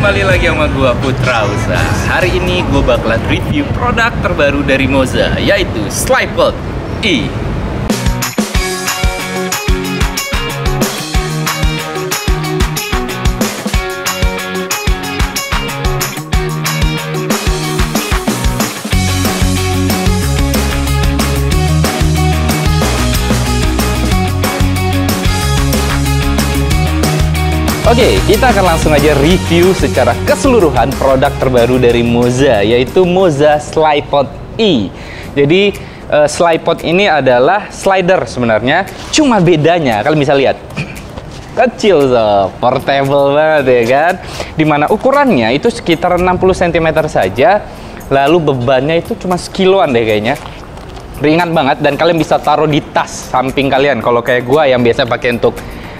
Kembali lagi sama gua Putra Usa. Hari ini gua bakalan review produk terbaru dari Moza, yaitu SlidePod E. Oke, kita akan langsung aja review secara keseluruhan produk terbaru dari Moza, yaitu Moza SlidePod E. Jadi, SlidePod ini adalah slider sebenarnya, cuma bedanya, kalian bisa lihat, kecil, portable banget ya kan. Dimana ukurannya itu sekitar 60 cm saja, lalu bebannya itu cuma sekiloan deh kayaknya. Ringan banget, dan kalian bisa taruh di tas samping kalian. Kalau kayak gua yang biasa pakai untuk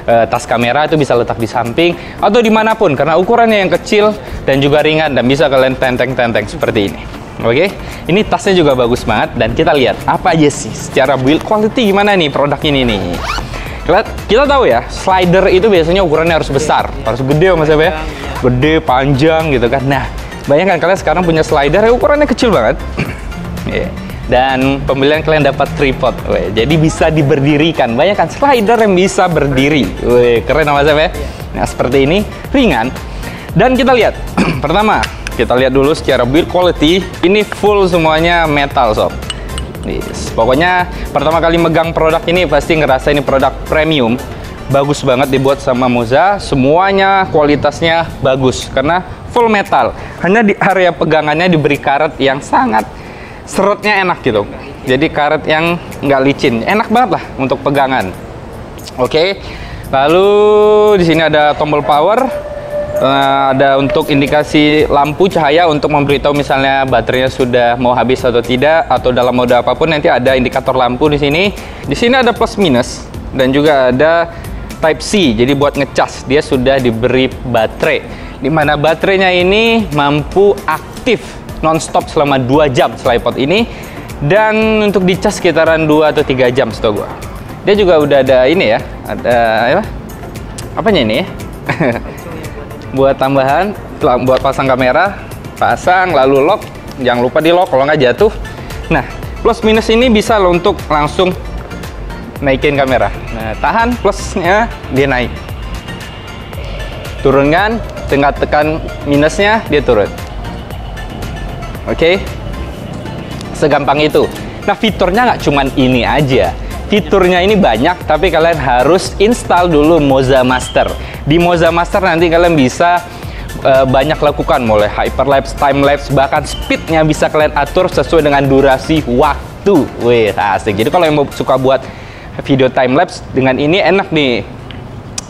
tas kamera, itu bisa letak di samping atau dimanapun karena ukurannya yang kecil dan juga ringan dan bisa kalian tenteng-tenteng seperti ini. Oke, ini tasnya juga bagus banget dan kita lihat apa aja sih secara build quality gimana nih produk ini nih. Kita tahu ya, slider itu biasanya ukurannya harus besar, harus gede mas ya, gede, panjang gitu kan. Nah, bayangkan kalian sekarang punya slider yang ukurannya kecil banget. Dan pembelian kalian dapat tripod, jadi bisa diberdirikan. Bayangkan slider yang bisa berdiri, keren mas ya. Nah seperti ini, ringan. Dan kita lihat, pertama kita lihat dulu secara build quality. Ini full semuanya metal sob. Pokoknya pertama kali megang produk ini pasti ngerasa ini produk premium. Bagus banget dibuat sama Moza. Semuanya kualitasnya bagus karena full metal. Hanya di area pegangannya diberi karet yang sangat serutnya enak gitu. Jadi karet yang nggak licin, enak banget lah untuk pegangan. Oke. Lalu di sini ada tombol power, ada untuk indikasi lampu cahaya untuk memberitahu misalnya baterainya sudah mau habis atau tidak, atau dalam mode apapun nanti ada indikator lampu di sini. Di sini ada plus minus dan juga ada Type C. Jadi buat ngecas dia sudah diberi baterai, dimana baterainya ini mampu aktif non-stop selama 2 jam SlidePod ini, dan untuk dicas sekitaran 2 atau 3 jam setahu gua. Dia juga udah ada ini ya, ada apanya ini ya? Buat tambahan, buat pasang kamera, pasang lalu lock, jangan lupa di lock kalau nggak jatuh. Nah, plus minus ini bisa lo untuk langsung naikin kamera. Nah, tahan plusnya dia naik, turunkan, tinggal tekan minusnya dia turun. Oke, segampang itu. Nah, fiturnya nggak cuman ini aja. Fiturnya ini banyak, tapi kalian harus install dulu Moza Master. Di Moza Master nanti kalian bisa banyak lakukan, mulai hyperlapse, timelapse, bahkan speednya bisa kalian atur sesuai dengan durasi waktu. Wih, asik. Jadi kalau yang mau suka buat video timelapse dengan ini enak nih.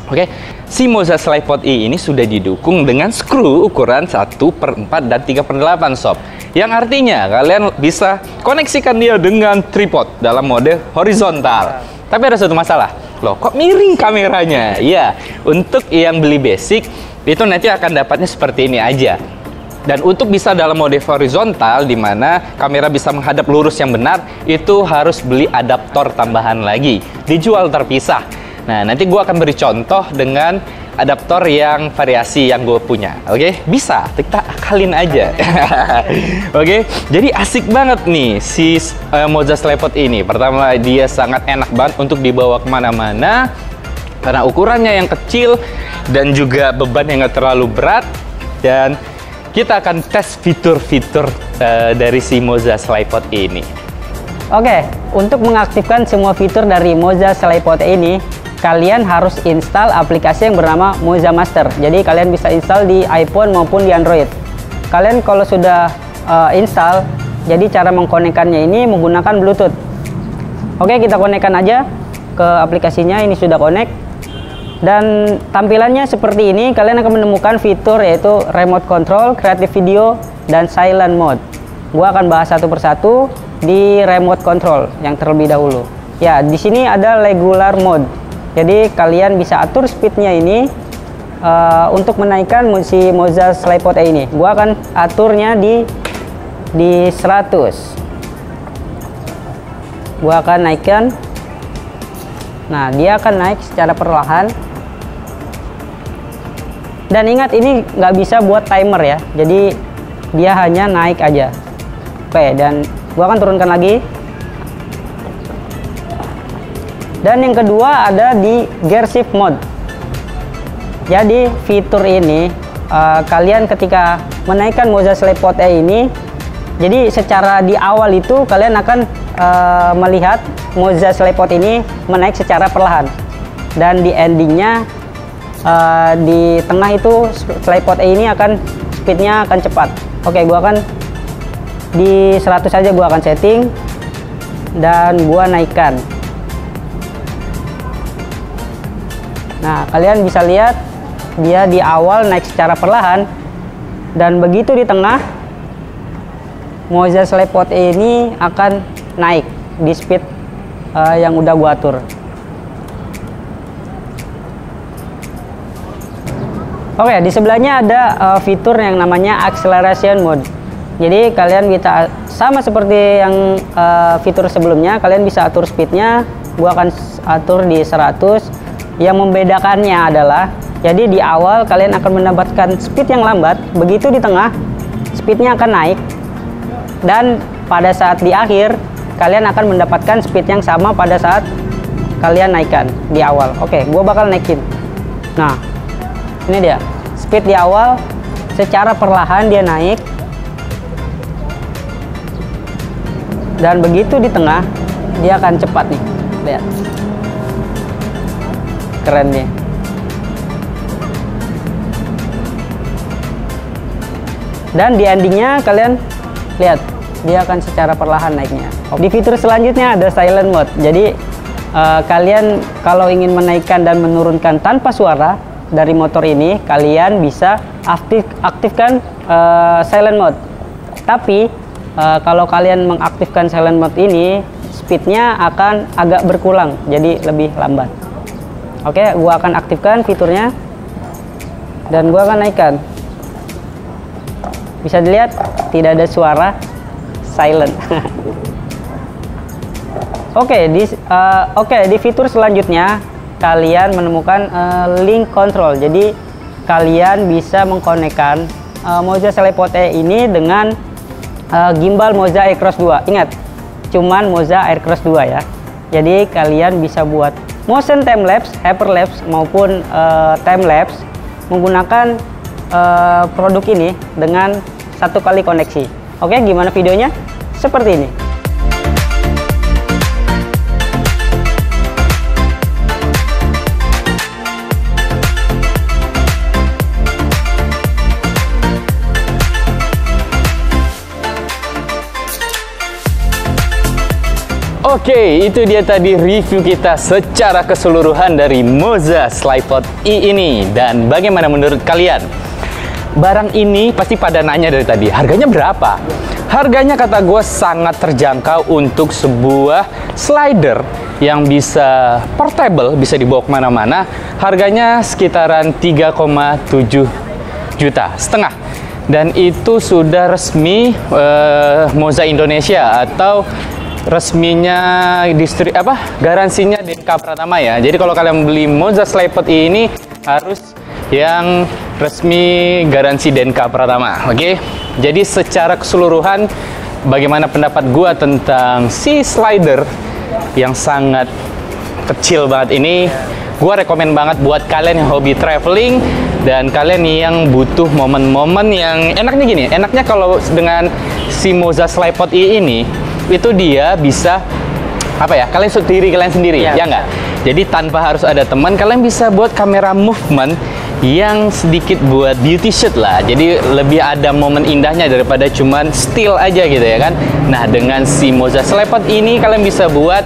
Oke. Si Moza SlidePod E ini sudah didukung dengan skru ukuran 1/4 dan 3/8 sob. Yang artinya kalian bisa koneksikan dia dengan tripod dalam mode horizontal. Tapi ada satu masalah, loh kok miring kameranya? Iya, untuk yang beli basic itu nanti akan dapatnya seperti ini aja. Dan untuk bisa dalam mode horizontal, di mana kamera bisa menghadap lurus yang benar, itu harus beli adaptor tambahan lagi, dijual terpisah. Nah, nanti gue akan beri contoh dengan adaptor yang variasi yang gue punya. Oke, bisa kita akalin aja. Oke, jadi asik banget nih si Moza SlidePod ini. Pertama, dia sangat enak banget untuk dibawa kemana-mana karena ukurannya yang kecil dan juga beban yang nggak terlalu berat. Dan kita akan tes fitur-fitur dari si Moza SlidePod ini. Oke, untuk mengaktifkan semua fitur dari Moza SlidePod ini, kalian harus install aplikasi yang bernama Moza Master. Jadi kalian bisa install di iPhone maupun di Android. Kalian kalau sudah install, jadi cara mengkonekkannya ini menggunakan Bluetooth. Oke, kita konekkan aja ke aplikasinya. Ini sudah connect. Dan tampilannya seperti ini. Kalian akan menemukan fitur yaitu remote control, creative video, dan silent mode. Gua akan bahas satu persatu di remote control yang terlebih dahulu. Ya, di sini ada regular mode. Jadi kalian bisa atur speednya ini untuk menaikkan si Moza SlidePod E ini. Gua akan aturnya di 100. Gua akan naikkan. Nah, dia akan naik secara perlahan. Dan ingat, ini nggak bisa buat timer ya. Jadi dia hanya naik aja. Oke, dan gua akan turunkan lagi. Dan yang kedua ada di gear shift mode. Jadi fitur ini kalian ketika menaikkan Moza SlidePod E ini, jadi secara di awal itu kalian akan melihat Moza SlidePod ini menaik secara perlahan, dan di endingnya di tengah itu SlidePod E ini akan speednya akan cepat. Oke, gua akan di 100 saja, gua akan setting dan gua naikkan. Nah, kalian bisa lihat dia di awal naik secara perlahan, dan begitu di tengah Moza SlidePod E ini akan naik di speed yang udah gua atur. Oke, di sebelahnya ada fitur yang namanya acceleration mode. Jadi kalian bisa sama seperti yang fitur sebelumnya, kalian bisa atur speednya. Gua akan atur di 100. Yang membedakannya adalah, jadi di awal kalian akan mendapatkan speed yang lambat, begitu di tengah speednya akan naik, dan pada saat di akhir kalian akan mendapatkan speed yang sama pada saat kalian naikkan di awal. Oke, gua bakal naikin. Nah, ini dia speed di awal, secara perlahan dia naik, dan begitu di tengah dia akan cepat nih. Lihat, keren nih. Dan di endingnya kalian lihat, dia akan secara perlahan naiknya. Di fitur selanjutnya ada silent mode. Jadi kalian kalau ingin menaikkan dan menurunkan tanpa suara dari motor ini, kalian bisa aktifkan silent mode. Tapi kalau kalian mengaktifkan silent mode ini, speednya akan agak berkurang, jadi lebih lambat. Oke, gua akan aktifkan fiturnya dan gua akan naikkan. Bisa dilihat tidak ada suara, silent. Oke, di fitur selanjutnya kalian menemukan link control. Jadi kalian bisa mengkonekkan Moza SlidePod E ini dengan gimbal Moza Aircross 2. Ingat, cuman Moza Aircross 2 ya. Jadi kalian bisa buat motion time lapse, hyperlapse maupun time lapse menggunakan produk ini dengan satu kali koneksi. Oke, gimana videonya? Seperti ini. Oke, itu dia tadi review kita secara keseluruhan dari Moza SlidePod E ini. Dan bagaimana menurut kalian? Barang ini pasti pada nanya dari tadi, harganya berapa? Harganya kata gue sangat terjangkau untuk sebuah slider yang bisa portable, bisa dibawa kemana-mana. Harganya sekitaran 3,7 juta setengah. Dan itu sudah resmi Moza Indonesia atau resminya garansinya Denka Pratama ya. Jadi kalau kalian beli Moza SlidePod E ini harus yang resmi garansi Denka Pratama. Oke. Jadi secara keseluruhan bagaimana pendapat gua tentang si slider yang sangat kecil banget ini? Gua rekomen banget buat kalian yang hobi traveling dan kalian yang butuh momen-momen yang enaknya gini. Enaknya kalau dengan si Moza SlidePod E ini itu dia bisa kalian sendiri ya nggak? Jadi tanpa harus ada teman, kalian bisa buat kamera movement yang sedikit buat beauty shoot lah. Jadi lebih ada momen indahnya daripada cuman still aja gitu ya kan. Nah, dengan si Moza SlidePod ini kalian bisa buat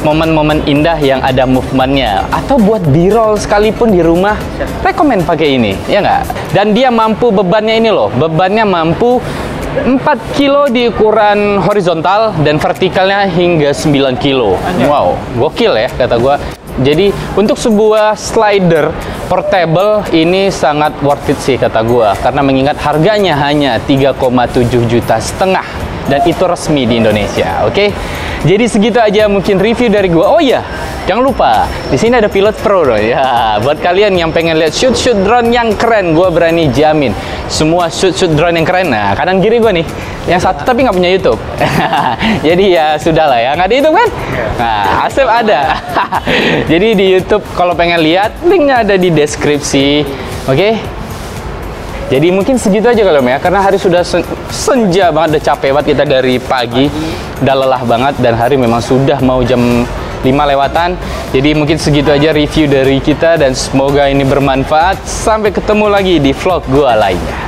momen-momen indah yang ada movementnya, atau buat b-roll sekalipun di rumah, rekomen pakai ini, ya nggak? Dan dia mampu, bebannya ini loh, bebannya mampu 4 kilo di ukuran horizontal dan vertikalnya hingga 9 kilo. Wow, gokil ya kata gua. Jadi untuk sebuah slider portable ini sangat worth it sih kata gua, karena mengingat harganya hanya 3,7 juta setengah dan itu resmi di Indonesia. Oke. Jadi segitu aja mungkin review dari gua. Oh iya, jangan lupa di sini ada Pilot Pro loh. Ya, buat kalian yang pengen lihat shoot drone yang keren, gua berani jamin semua shoot drone yang keren. Nah, kanan kiri gua nih, yang satu tapi nggak punya YouTube. Jadi ya sudahlah ya, nggak ada YouTube kan? Nah, Asep ada. Jadi di YouTube kalau pengen lihat, linknya ada di deskripsi. Oke. Jadi mungkin segitu aja kalau ya, karena hari sudah senja banget, udah capek banget kita dari pagi, udah lelah banget, dan hari memang sudah mau jam 5 lewatan. Jadi mungkin segitu aja review dari kita, dan semoga ini bermanfaat. Sampai ketemu lagi di vlog gua lainnya.